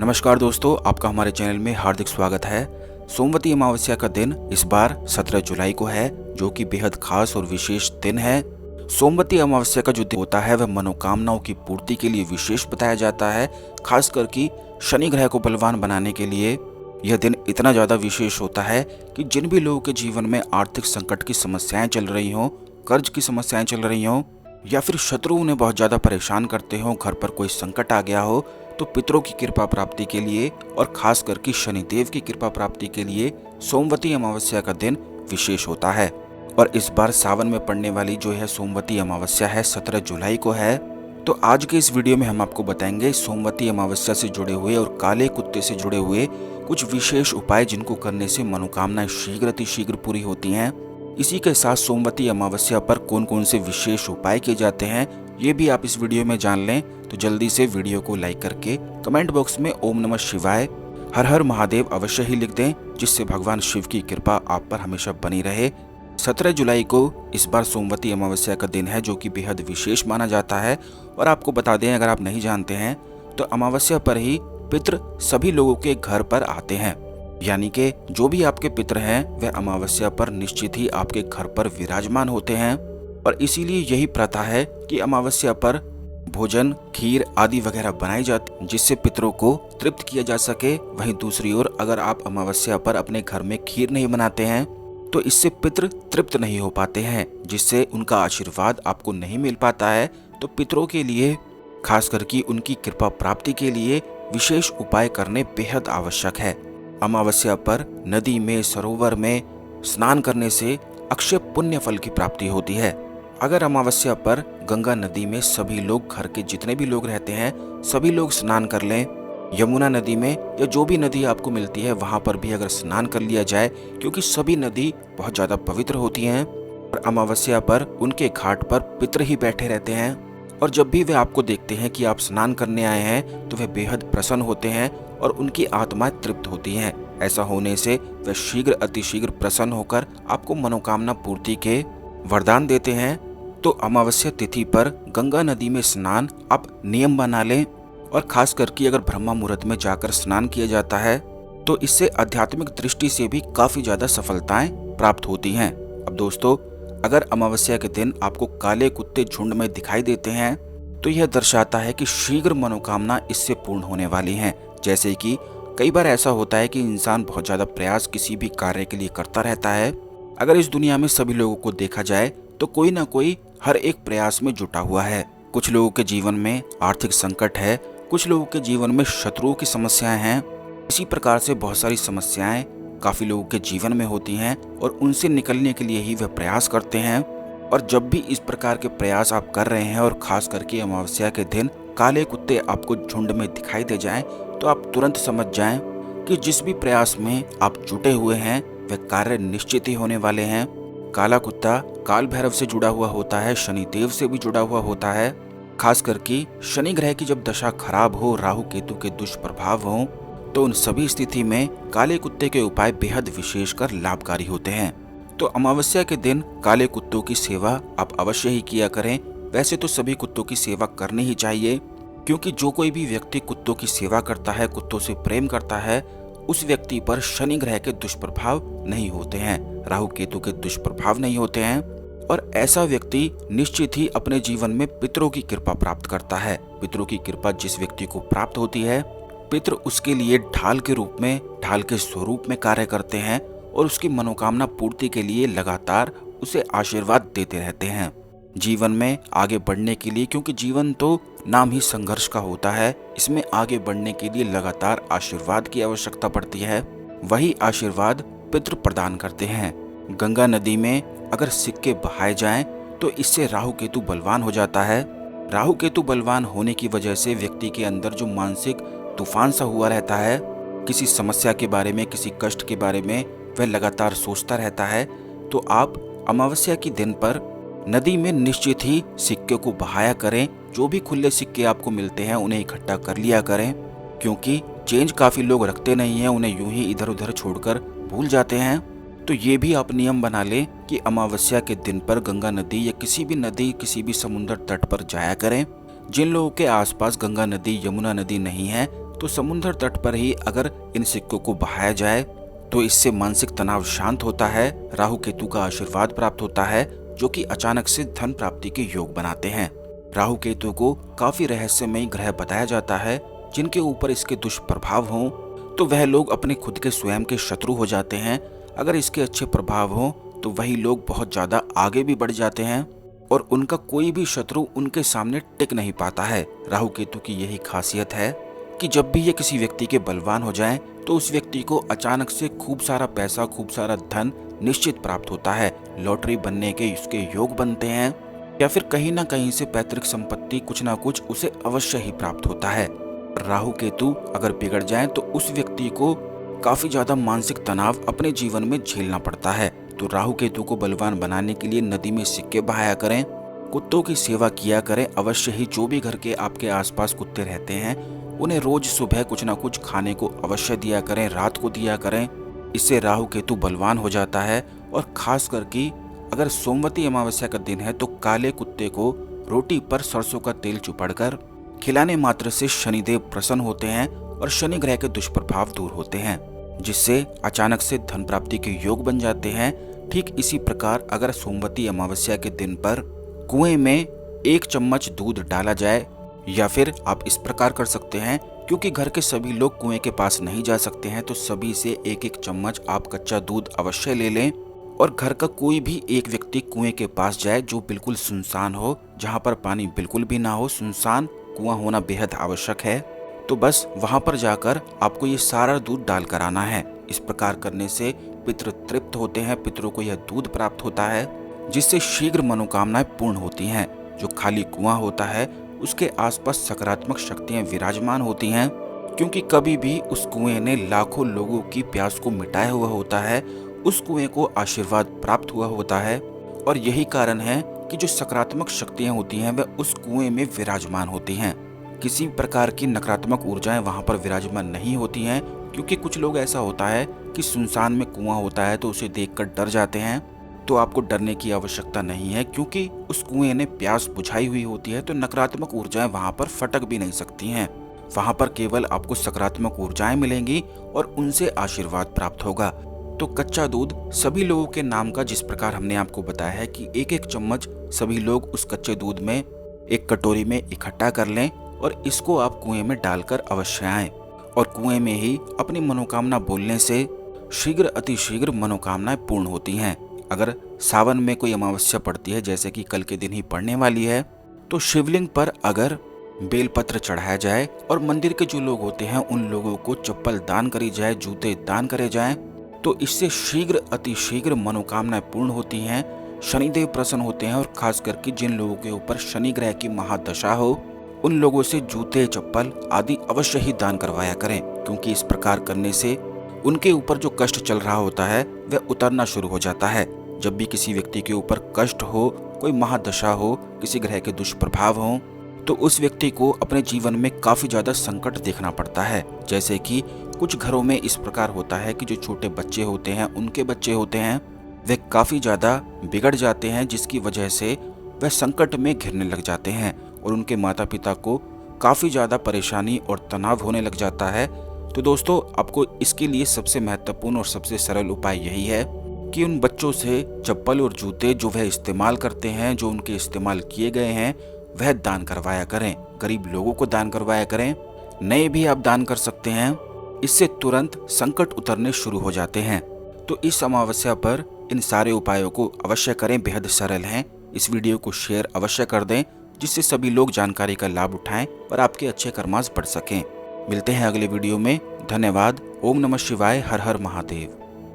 नमस्कार दोस्तों, आपका हमारे चैनल में हार्दिक स्वागत है। सोमवती अमावस्या का दिन इस बार 17 जुलाई को है, जो कि बेहद खास और विशेष दिन है। सोमवती अमावस्या का जो दिन होता है वह मनोकामनाओं की पूर्ति के लिए विशेष बताया जाता है। खास करके शनि ग्रह को बलवान बनाने के लिए यह दिन इतना ज्यादा विशेष होता है कि जिन भी लोगों के जीवन में आर्थिक संकट की समस्याएं चल रही हों, कर्ज की समस्याएं चल रही हों, या फिर शत्रु उन्हें बहुत ज्यादा परेशान करते हो, घर पर कोई संकट आ गया हो, तो पितरों की कृपा प्राप्ति के लिए और खास करके शनिदेव की कृपा प्राप्ति के लिए सोमवती अमावस्या का दिन विशेष होता है। और इस बार सावन में पड़ने वाली जो है सोमवती अमावस्या है 17 जुलाई को है। तो आज के इस वीडियो में हम आपको बताएंगे सोमवती अमावस्या से जुड़े हुए और काले कुत्ते से जुड़े हुए कुछ विशेष उपाय, जिनको करने से मनोकामनाएं शीघ्र पूरी होती हैं। इसी के साथ सोमवती अमावस्या पर कौन कौन से विशेष उपाय किए जाते हैं, ये भी आप इस वीडियो में जान लें। तो जल्दी से वीडियो को लाइक करके कमेंट बॉक्स में ओम नमः शिवाय, हर हर महादेव अवश्य ही लिख दें, जिससे भगवान शिव की कृपा आप पर हमेशा बनी रहे। 17 जुलाई को इस बार सोमवती अमावस्या का दिन है, जो कि बेहद विशेष माना जाता है। और आपको बता दें, अगर आप नहीं जानते हैं तो अमावस्या पर ही पितृ सभी लोगों के घर पर आते हैं, यानी कि जो भी आपके पितृ हैं वह अमावस्या पर निश्चित ही आपके घर पर विराजमान होते हैं। और इसीलिए यही प्रथा है कि अमावस्या पर भोजन, खीर आदि वगैरह बनाई जाती, जिससे पितरों को तृप्त किया जा सके। वहीं दूसरी ओर अगर आप अमावस्या पर अपने घर में खीर नहीं बनाते हैं तो इससे पितृ तृप्त नहीं हो पाते हैं, जिससे उनका आशीर्वाद आपको नहीं मिल पाता है। तो पितरों के लिए, खास करके उनकी कृपा प्राप्ति के लिए विशेष उपाय करने बेहद आवश्यक है। अमावस्या पर नदी में, सरोवर में स्नान करने से अक्षय पुण्य फल की प्राप्ति होती है। अगर अमावस्या पर गंगा नदी में सभी लोग, घर के जितने भी लोग रहते हैं सभी लोग स्नान कर लें, यमुना नदी में या जो भी नदी आपको मिलती है वहां पर भी अगर स्नान कर लिया जाए, क्योंकि सभी नदी बहुत ज्यादा पवित्र होती हैं। और अमावस्या पर उनके घाट पर पितर ही बैठे रहते हैं, और जब भी वे आपको देखते हैं कि आप स्नान करने आए हैं तो वे बेहद प्रसन्न होते हैं और उनकी आत्माएं तृप्त होती हैं। ऐसा होने से वे अतिशीघ्र प्रसन्न होकर आपको मनोकामना पूर्ति के वरदान देते हैं। तो अमावस्या तिथि पर गंगा नदी में स्नान आप नियम बना लें, और खास करके अगर ब्रह्म मुहूर्त में जाकर स्नान किया जाता है तो इससे आध्यात्मिक दृष्टि से भी काफी ज्यादा सफलताएं प्राप्त होती हैं। अब दोस्तों, अगर अमावस्या के दिन आपको काले कुत्ते झुंड में दिखाई देते हैं तो यह दर्शाता है कि शीघ्र मनोकामना इससे पूर्ण होने वाली हैं। जैसे कि कई बार ऐसा होता है कि इंसान बहुत ज्यादा प्रयास किसी भी कार्य के लिए करता रहता है। अगर इस दुनिया में सभी लोगों को देखा जाए तो कोई ना कोई हर एक प्रयास में जुटा हुआ है। कुछ लोगों के जीवन में आर्थिक संकट है, कुछ लोगों के जीवन में शत्रुओं की समस्याएं हैं। इसी प्रकार से बहुत सारी समस्याएं काफी लोगों के जीवन में होती हैं, और उनसे निकलने के लिए ही वे प्रयास करते हैं। और जब भी इस प्रकार के प्रयास आप कर रहे हैं और खास करके अमावस्या के दिन काले कुत्ते आपको झुंड में दिखाई दे जाएं, तो आप तुरंत समझ जाएं कि जिस भी प्रयास में आप जुटे हुए हैं वह कार्य निश्चित ही होने वाले हैं। काला कुत्ता काल भैरव से जुड़ा हुआ होता है, शनिदेव से भी जुड़ा हुआ होता है। खास करके शनि ग्रह की जब दशा खराब हो, राहु केतु के दुष्प्रभाव हो, तो उन सभी स्थिति में काले कुत्ते के उपाय बेहद विशेषकर लाभकारी होते हैं। तो अमावस्या के दिन काले कुत्तों की सेवा आप अवश्य ही किया करें। वैसे तो सभी कुत्तों की सेवा करनी ही चाहिए, क्योंकि जो कोई भी व्यक्ति कुत्तों की सेवा करता है, कुत्तों से प्रेम करता है, उस व्यक्ति पर शनि ग्रह के दुष्प्रभाव नहीं होते हैं, राहु केतु के दुष्प्रभाव नहीं होते हैं, और ऐसा व्यक्ति निश्चित ही अपने जीवन में पितरों की कृपा प्राप्त करता है। पितरों की कृपा जिस व्यक्ति को प्राप्त होती है, पितृ उसके लिए ढाल के रूप में, ढाल के स्वरूप में कार्य करते हैं, और उसकी मनोकामना पूर्ति के लिए लगातार उसे आशीर्वाद देते रहते हैं जीवन में आगे बढ़ने के लिए। क्योंकि जीवन तो नाम ही संघर्ष का होता है, इसमें आगे बढ़ने के लिए लगातार आशीर्वाद की आवश्यकता पड़ती है। वही आशीर्वाद पितृ प्रदान करते हैं। गंगा नदी में अगर सिक्के बहाए जाएं तो इससे राहु केतु बलवान हो जाता है। राहु केतु बलवान होने की वजह से व्यक्ति के अंदर जो मानसिक तूफान सा हुआ रहता है, किसी समस्या के बारे में, किसी कष्ट के बारे में वह लगातार सोचता रहता है, तो आप अमावस्या के दिन पर नदी में निश्चित ही सिक्के को बहाया करें। जो भी खुले सिक्के आपको मिलते हैं उन्हें इकट्ठा कर लिया करें, क्योंकि चेंज काफी लोग रखते नहीं हैं, उन्हें यूं ही इधर उधर छोड़कर भूल जाते हैं। तो ये भी आप नियम बना लें कि अमावस्या के दिन पर गंगा नदी या किसी भी नदी, किसी भी समुद्र तट पर जाया करें। जिन लोगों के आसपास गंगा नदी, यमुना नदी नहीं है तो समुद्र तट पर ही अगर इन सिक्कों को बहाया जाए तो इससे मानसिक तनाव शांत होता है, राहु केतु का आशीर्वाद प्राप्त होता है, जो कि अचानक से धन प्राप्ति के योग बनाते हैं। राहु केतु को काफी रहस्यमयी ग्रह बताया जाता है। जिनके ऊपर इसके दुष्प्रभाव हों तो वह लोग अपने खुद के स्वयं के शत्रु हो जाते हैं। अगर इसके अच्छे प्रभाव हों तो वही लोग बहुत ज्यादा आगे भी बढ़ जाते हैं और उनका कोई भी शत्रु उनके सामने टिक नहीं पाता है। राहु केतु की यही खासियत है कि जब भी ये किसी व्यक्ति के बलवान हो जाएं तो उस व्यक्ति को अचानक से खूब सारा पैसा, खूब सारा धन निश्चित प्राप्त होता है। लॉटरी बनने के इसके योग बनते हैं या फिर कहीं ना कहीं से पैतृक संपत्ति कुछ ना कुछ उसे अवश्य ही प्राप्त होता है। राहु केतु अगर बिगड़ जाएं तो उस व्यक्ति को काफी ज्यादा मानसिक तनाव अपने जीवन में झेलना पड़ता है। तो राहु केतु को बलवान बनाने के लिए नदी में सिक्के बहाया करें, कुत्तों की सेवा किया करें अवश्य ही। जो भी घर के आपके आसपास कुत्ते रहते हैं उन्हें रोज सुबह कुछ ना कुछ खाने को अवश्य दिया करें, रात को दिया करें। इससे राहु केतु बलवान हो जाता है। और खास करके अगर सोमवती अमावस्या का दिन है तो काले कुत्ते को रोटी पर सरसों का तेल चुपड़कर खिलाने मात्र से शनिदेव प्रसन्न होते हैं और शनि ग्रह के दुष्प्रभाव दूर होते हैं, जिससे अचानक से धन प्राप्ति के योग बन जाते हैं। ठीक इसी प्रकार अगर सोमवती अमावस्या के दिन पर कुएं में 1 चम्मच दूध डाला जाए, या फिर आप इस प्रकार कर सकते हैं, क्योंकि घर के सभी लोग कुएं के पास नहीं जा सकते हैं तो सभी से 1-1 चम्मच आप कच्चा दूध अवश्य ले लें और घर का कोई भी एक व्यक्ति कुएं के पास जाए जो बिल्कुल सुनसान हो, जहां पर पानी बिल्कुल भी ना हो। सुनसान कुआं होना बेहद आवश्यक है। तो बस वहां पर जाकर आपको ये सारा दूध डाल कर आना है। इस प्रकार करने से पितृ तृप्त होते हैं, पितरों को यह दूध प्राप्त होता है, जिससे शीघ्र मनोकामनाएं पूर्ण होती हैं। जो खाली कुआं होता है उसके आसपास सकारात्मक शक्तियां विराजमान होती हैं, क्योंकि कभी भी उस कुएं ने लाखों लोगों की प्यास को मिटाया हुआ होता है, उस कुएं को आशीर्वाद प्राप्त हुआ होता है। और यही कारण है कि जो सकारात्मक शक्तियां होती हैं वह उस कुएं में विराजमान होती हैं। किसी प्रकार की नकारात्मक ऊर्जाएं वहां पर विराजमान नहीं होती हैं, क्योंकि कुछ लोग ऐसा होता है कि सुनसान में कुआं होता है तो उसे देखकर डर जाते हैं। तो आपको डरने की आवश्यकता नहीं है, क्योंकि उस कुएं ने प्यास बुझाई हुई होती है, तो नकारात्मक ऊर्जाएं वहां पर फटक भी नहीं सकती हैं। वहां पर केवल आपको सकारात्मक ऊर्जाएं मिलेंगी और उनसे आशीर्वाद प्राप्त होगा। तो कच्चा दूध सभी लोगों के नाम का, जिस प्रकार हमने आपको बताया है कि 1-1 चम्मच सभी लोग उस कच्चे दूध में एक कटोरी में इकट्ठा कर लें और इसको आप कुएं में डालकर अवश्य आएं। और कुएं में ही अपनी मनोकामना बोलने से शीघ्र अतिशीघ्र मनोकामनाएं पूर्ण होती हैं। अगर सावन में कोई अमावस्या पड़ती है, जैसे कि कल के दिन ही पड़ने वाली है, तो शिवलिंग पर अगर बेलपत्र चढ़ाया जाए और मंदिर के जो लोग होते हैं उन लोगों को चप्पल दान करी जाए, जूते दान करे जाएं, तो इससे शीघ्र अतिशीघ्र मनोकामनाएं पूर्ण होती हैं, शनिदेव प्रसन्न होते हैं। और खास करके जिन लोगों के ऊपर शनि ग्रह की महादशा हो उन लोगों से जूते, चप्पल आदि अवश्य ही दान करवाया करें, क्योंकि इस प्रकार करने से उनके ऊपर जो कष्ट चल रहा होता है वह उतरना शुरू हो जाता है। जब भी किसी व्यक्ति के ऊपर कष्ट हो, कोई महादशा हो, किसी ग्रह के दुष्प्रभाव हो, तो उस व्यक्ति को अपने जीवन में काफी ज्यादा संकट देखना पड़ता है। जैसे कि कुछ घरों में इस प्रकार होता है कि जो छोटे बच्चे होते हैं, उनके बच्चे होते हैं, वे काफी ज्यादा बिगड़ जाते हैं, जिसकी वजह से वह संकट में घिरने लग जाते हैं और उनके माता पिता को काफी ज्यादा परेशानी और तनाव होने लग जाता है। तो दोस्तों, आपको इसके लिए सबसे महत्वपूर्ण और सबसे सरल उपाय यही है कि उन बच्चों से चप्पल और जूते जो वह इस्तेमाल करते हैं, जो उनके इस्तेमाल किए गए हैं, वह दान करवाया करें। गरीब लोगों को दान करवाया करें, नए भी आप दान कर सकते हैं। इससे तुरंत संकट उतरने शुरू हो जाते हैं। तो इस अमावस्या पर इन सारे उपायों को अवश्य करें, बेहद सरल हैं। इस वीडियो को शेयर अवश्य कर दें, जिससे सभी लोग जानकारी का लाभ उठाएं और आपके अच्छे कर्मास बढ़ सकें। मिलते हैं अगले वीडियो में। धन्यवाद। ओम नमः शिवाय। हर हर महादेव।